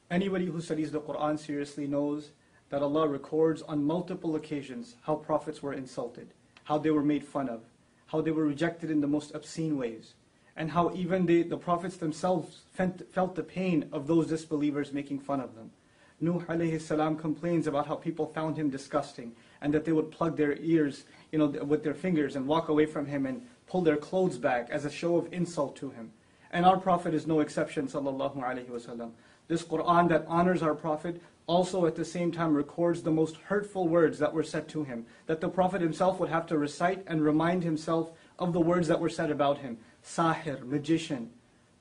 Anybody who studies the Quran seriously knows that Allah records on multiple occasions how prophets were insulted, how they were made fun of, how they were rejected in the most obscene ways, and how even the prophets themselves felt the pain of those disbelievers making fun of them. Nuh alayhi salam complains about how people found him disgusting, and that they would plug their ears, with their fingers and walk away from him and pull their clothes back as a show of insult to him. And our Prophet is no exception, sallallahu alaihi wasallam. This Quran that honors our Prophet also at the same time records the most hurtful words that were said to him, that the Prophet himself would have to recite and remind himself of the words that were said about him. Sahir, magician,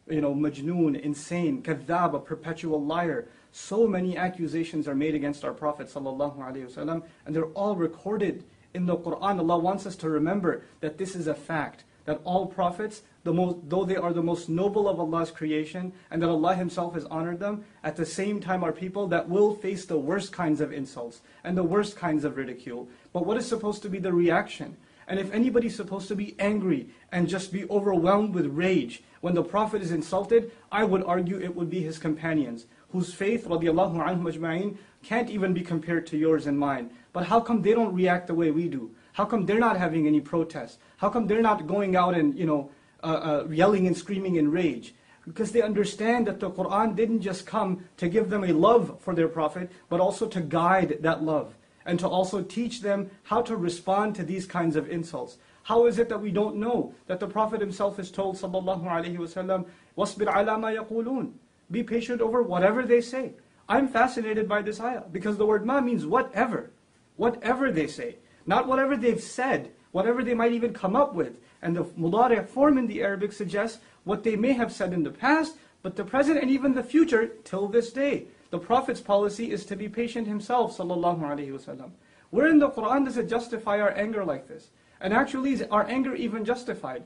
majnoon, insane, kadhab, a perpetual liar. So many accusations are made against our Prophet sallallahu alaihi wasallam, and they're all recorded in the Quran. Allah wants us to remember that this is a fact, that all prophets, though they are the most noble of Allah's creation, and that Allah Himself has honored them, at the same time are people that will face the worst kinds of insults and the worst kinds of ridicule. But what is supposed to be the reaction? And if anybody's supposed to be angry and just be overwhelmed with rage when the Prophet is insulted, I would argue it would be his companions, whose faith, radiallahu anhum ajma'in, can't even be compared to yours and mine. But how come they don't react the way we do? How come they're not having any protests? How come they're not going out and yelling and screaming in rage? Because they understand that the Quran didn't just come to give them a love for their Prophet, but also to guide that love, and to also teach them how to respond to these kinds of insults. How is it that we don't know that the Prophet himself is told, sallallahu alaihi wasallam, وَاصْبِرْ عَلَى مَا يَقُولُونَ, be patient over whatever they say. I'm fascinated by this ayah, because the word ma means whatever. Whatever they say. Not whatever they've said, whatever they might even come up with. And the mudari' form in the Arabic suggests what they may have said in the past, but the present and even the future till this day. The Prophet's policy is to be patient himself, sallallahu alaihi wasallam. Where in the Quran does it justify our anger like this? And actually, is our anger even justified?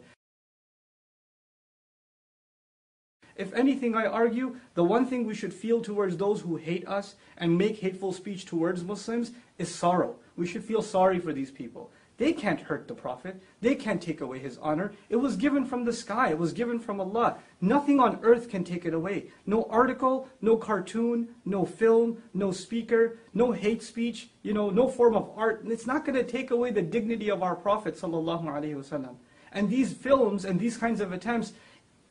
If anything, I argue, the one thing we should feel towards those who hate us and make hateful speech towards Muslims is sorrow. We should feel sorry for these people. They can't hurt the Prophet. They can't take away his honor. It was given from the sky. It was given from Allah. Nothing on earth can take it away. No article, no cartoon, no film, no speaker, no hate speech, no form of art. It's not going to take away the dignity of our Prophet sallallahu alaihi wasallam. And these films and these kinds of attempts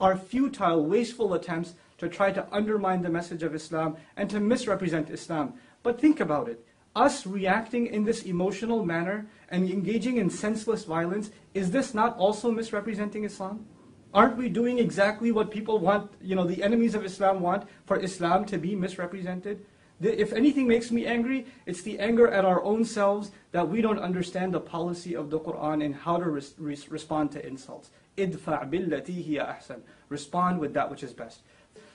are futile, wasteful attempts to try to undermine the message of Islam and to misrepresent Islam. But think about it. Us reacting in this emotional manner and engaging in senseless violence, is this not also misrepresenting Islam? Aren't we doing exactly what people want, the enemies of Islam want, for Islam to be misrepresented? If anything makes me angry, it's the anger at our own selves that we don't understand the policy of the Quran and how to respond to insults. Idfa' billati hiya ahsan. Respond with that which is best.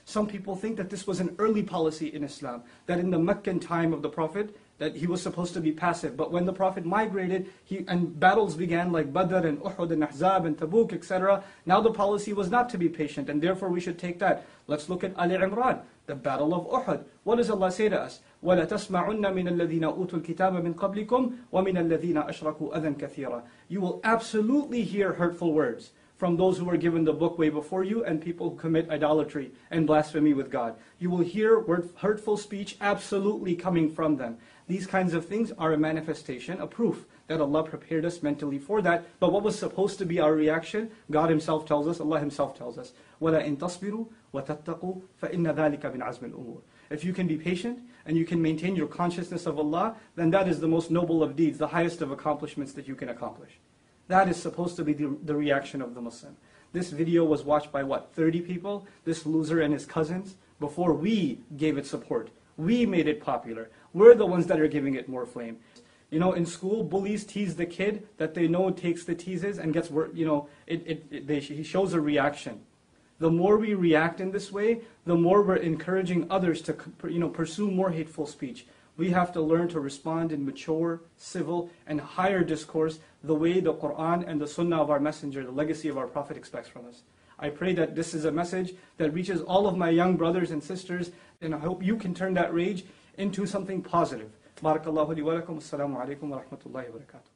Some people think that this was an early policy in Islam, that in the Meccan time of the Prophet, that he was supposed to be passive. But when the Prophet migrated, and battles began like Badr and Uhud and Ahzab and Tabuk, etc., now the policy was not to be patient, and therefore we should take that. Let's look at Ali Imran, the battle of Uhud. What does Allah say to us? وَلَا تَسْمَعُنَّ مِنَ الَّذِينَ أُوتُوا الْكِتَابَ مِنْ قَبْلِكُمْ وَمِنَ الَّذِينَ أَشْرَكُوا أَذًى كَثِيرًا. You will absolutely hear hurtful words from those who were given the book way before you and people who commit idolatry and blasphemy with God. You will hear hurtful speech absolutely coming from them. These kinds of things are a manifestation, a proof that Allah prepared us mentally for that. But what was supposed to be our reaction, God Himself tells us, Allah Himself tells us, وَلَا إِن تَصْبِرُوا وَتَتَّقُوا فَإِنَّ ذَلِكَ مِنْ عَزْمِ الْأُمُورِ. If you can be patient and you can maintain your consciousness of Allah, then that is the most noble of deeds, the highest of accomplishments that you can accomplish. That is supposed to be the reaction of the Muslim. This video was watched by 30 people? This loser and his cousins? Before we gave it support. We made it popular. We're the ones that are giving it more flame. In school, bullies tease the kid that they know takes the teases and gets, he shows a reaction. The more we react in this way, the more we're encouraging others to pursue more hateful speech. We have to learn to respond in mature, civil, and higher discourse the way the Quran and the Sunnah of our Messenger, the legacy of our Prophet, expects from us. I pray that this is a message that reaches all of my young brothers and sisters, and I hope you can turn that rage into something positive. Barakallahu li wa lakum. Assalamu alaikum wa rahmatullahi wa barakatuh.